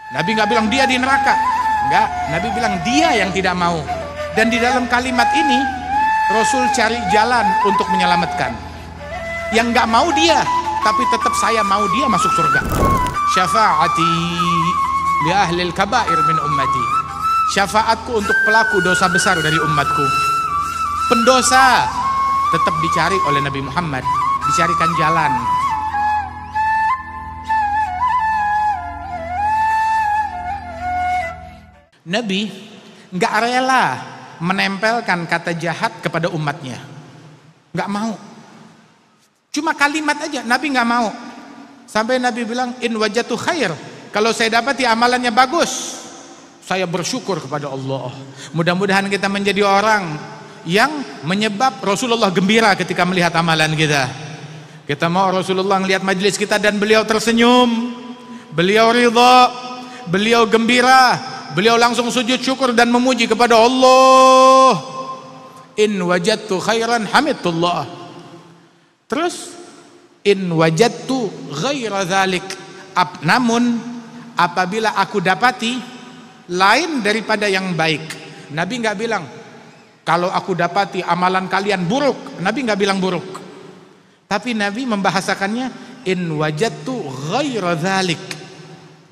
Nabi nggak bilang dia di neraka, enggak. Nabi bilang dia yang tidak mau. Dan di dalam kalimat ini Rasul cari jalan untuk menyelamatkan. Yang nggak mau dia, tapi tetap saya mau dia masuk surga. Syafaati li ahlil kabair min ummati. Syafaatku untuk pelaku dosa besar dari umatku. Pendosa tetap dicari oleh Nabi Muhammad, dicarikan jalan. Nabi nggak rela menempelkan kata jahat kepada umatnya, nggak mau. Cuma kalimat aja, Nabi nggak mau. Sampai Nabi bilang, in wajatu khair, kalau saya dapati amalannya bagus, saya bersyukur kepada Allah. Mudah-mudahan kita menjadi orang yang menyebab Rasulullah gembira ketika melihat amalan kita. Kita mau Rasulullah melihat majelis kita dan beliau tersenyum, beliau ridha, beliau gembira, beliau langsung sujud syukur dan memuji kepada Allah. In wajadtu khairan hamidullah. Terus in wajadtu ghaira dzalik, namun apabila aku dapati lain daripada yang baik. Nabi nggak bilang kalau aku dapati amalan kalian buruk, Nabi nggak bilang buruk. Tapi Nabi membahasakannya in wajadtu ghaira dzalik.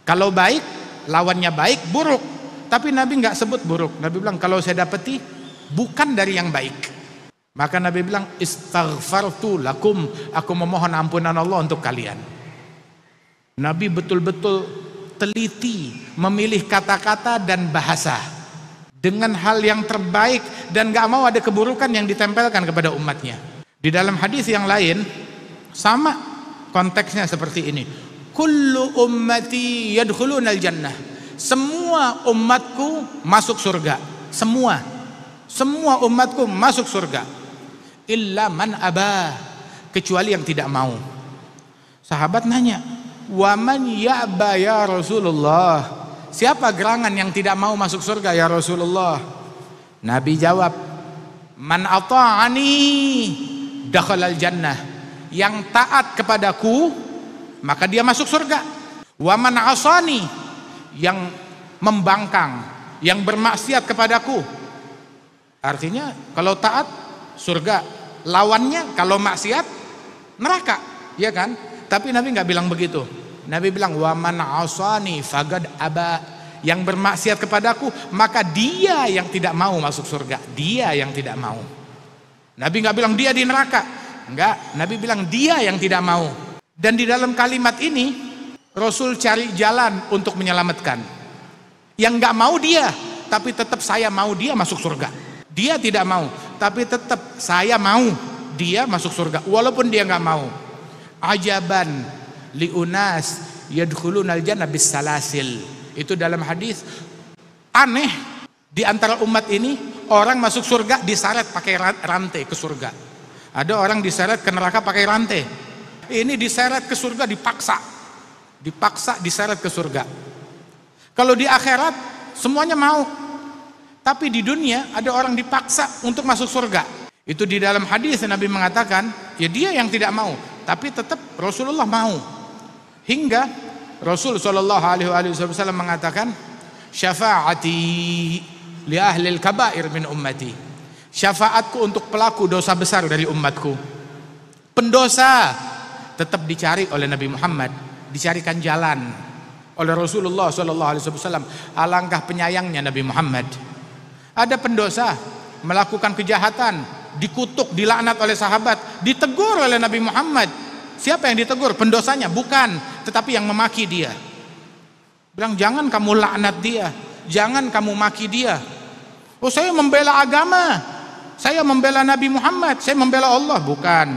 Kalau baik lawannya baik, buruk. Tapi Nabi nggak sebut buruk. Nabi bilang kalau saya dapati bukan dari yang baik. Maka Nabi bilang istaghfartu lakum, aku memohon ampunan Allah untuk kalian. Nabi betul-betul teliti memilih kata-kata dan bahasa dengan hal yang terbaik dan gak mau ada keburukan yang ditempelkan kepada umatnya. Di dalam hadis yang lain sama konteksnya seperti ini. Kullu ummati yadkhulunal jannah. Semua umatku masuk surga. Semua umatku masuk surga. Illa man aba, kecuali yang tidak mau. Sahabat nanya, wa man ya'ba ya Rasulullah, siapa gerangan yang tidak mau masuk surga ya Rasulullah? Nabi jawab, man ata'ani dakhalal jannah, yang taat kepadaku maka dia masuk surga. Wa man asani, yang membangkang, yang bermaksiat kepadaku. Artinya kalau taat surga, lawannya kalau maksiat neraka, ya kan? Tapi Nabi nggak bilang begitu. Nabi bilang wa man asani faqad aba, yang bermaksiat kepadaku maka dia yang tidak mau masuk surga, dia yang tidak mau. Nabi nggak bilang dia di neraka, enggak. Nabi bilang dia yang tidak mau. Dan di dalam kalimat ini Rasul cari jalan untuk menyelamatkan. Yang nggak mau dia, tapi tetap saya mau dia masuk surga. Dia tidak mau, tapi tetap saya mau dia masuk surga walaupun dia nggak mau. Ajaban liunas yadkhulunal jannah bis salasil. Itu dalam hadis. Aneh, di antara umat ini orang masuk surga diseret pakai rantai ke surga. Ada orang diseret ke neraka pakai rantai. Ini diseret ke surga dipaksa diseret ke surga. Kalau di akhirat semuanya mau. Tapi di dunia ada orang dipaksa untuk masuk surga. Itu di dalam hadis Nabi mengatakan, ya dia yang tidak mau, tapi tetap Rasulullah mau. Hingga Rasul SAW mengatakan, syafaati li ahlil kabair min ummati. Syafaatku untuk pelaku dosa besar dari umatku. Pendosa tetap dicari oleh Nabi Muhammad, dicarikan jalan oleh Rasulullah SAW. Alangkah penyayangnya Nabi Muhammad. Ada pendosa melakukan kejahatan, dikutuk, dilaknat oleh sahabat, ditegur oleh Nabi Muhammad. Siapa yang ditegur? Pendosanya, bukan, tetapi yang memaki dia. Bilang jangan kamu laknat dia, jangan kamu maki dia. Oh saya membela agama, saya membela Nabi Muhammad, saya membela Allah. Bukan,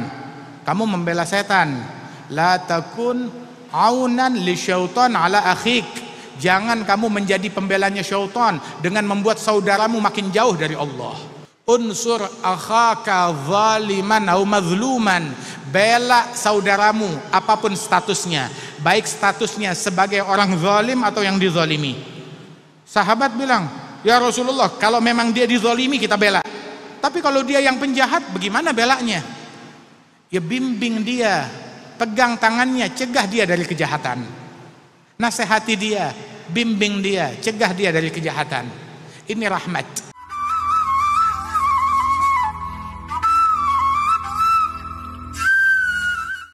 kamu membela setan. La takun aunan li syaitan ala akhik. Jangan kamu menjadi pembelanya syaitan dengan membuat saudaramu makin jauh dari Allah. Unsur akhaka zaliman au mazluman. Bela saudaramu apapun statusnya, baik statusnya sebagai orang zalim atau yang dizalimi. Sahabat bilang, ya Rasulullah, kalau memang dia dizalimi kita bela. Tapi kalau dia yang penjahat, bagaimana belanya? Ya bimbing dia, pegang tangannya, cegah dia dari kejahatan. Nasihati dia, bimbing dia, cegah dia dari kejahatan. Ini rahmat.